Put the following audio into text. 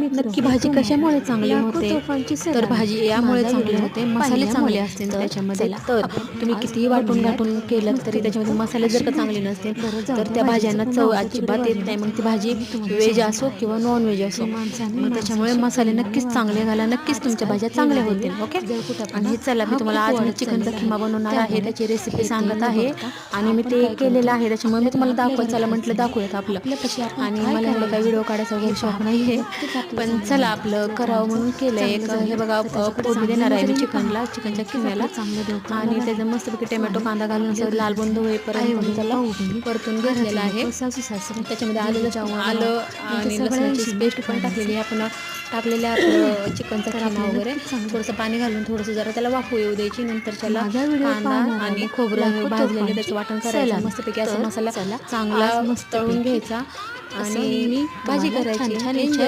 नक्की भाजी कशामुळे चांगली होते? तर भाजी यामुळे चांगली होते, मसाले चांगले असतील त्याच्यामध्ये. तर तुम्ही कितीही वाटून घाटून केलं तरी त्याच्यामध्ये मसाले जर का चांगले नसतील तर त्या भाज्यांना चव अजिबात येत नाही. मग ती भाजी व्हेज असो किंवा नॉन व्हेज असो. मग त्याच्यामुळे मसाले नक्कीच चांगले घाला, नक्कीच तुमच्या भाज्या चांगल्या होतील. ओके. आणि चला मी तुम्हाला आज मी चिकनचा खिमा बनवणार आहे, त्याची रेसिपी सांगत आहे आणि मी ते केलेलं आहे. त्याच्यामुळे मी तुम्हाला दाखवत चला म्हटलं दाखवूयात आपलं. आणि मला एवढं काही व्हिडिओ काढायचा वगैरे शौक नाही आहे, पण चला आपलं करावं म्हणून केलं एक. हे बघा फोडणी देणार आहे मी चिकनच्या खिम्याला आणि त्याचं मस्तपैकी टोमॅटो कांदा घालून असं लाल बुंद होईपर्यंत त्याला परतून घेतलेला आहे. त्याच्यामध्ये आलं आणि लसणाची पेस्ट पण टाकलेली आहे. आपण टाकलेल्या आपलं चिकनचा खिमा वगैरे थोडंसं पाणी घालून थोडंसं जरा त्याला वाफू येऊ द्यायची. नंतर त्याला कांदा आणि खोबरं भाजलेलं त्याचं वाटण करायचं. मस्तपैकी असं मसाला चांगला तळून घ्यायचा आणि भाजी करायची.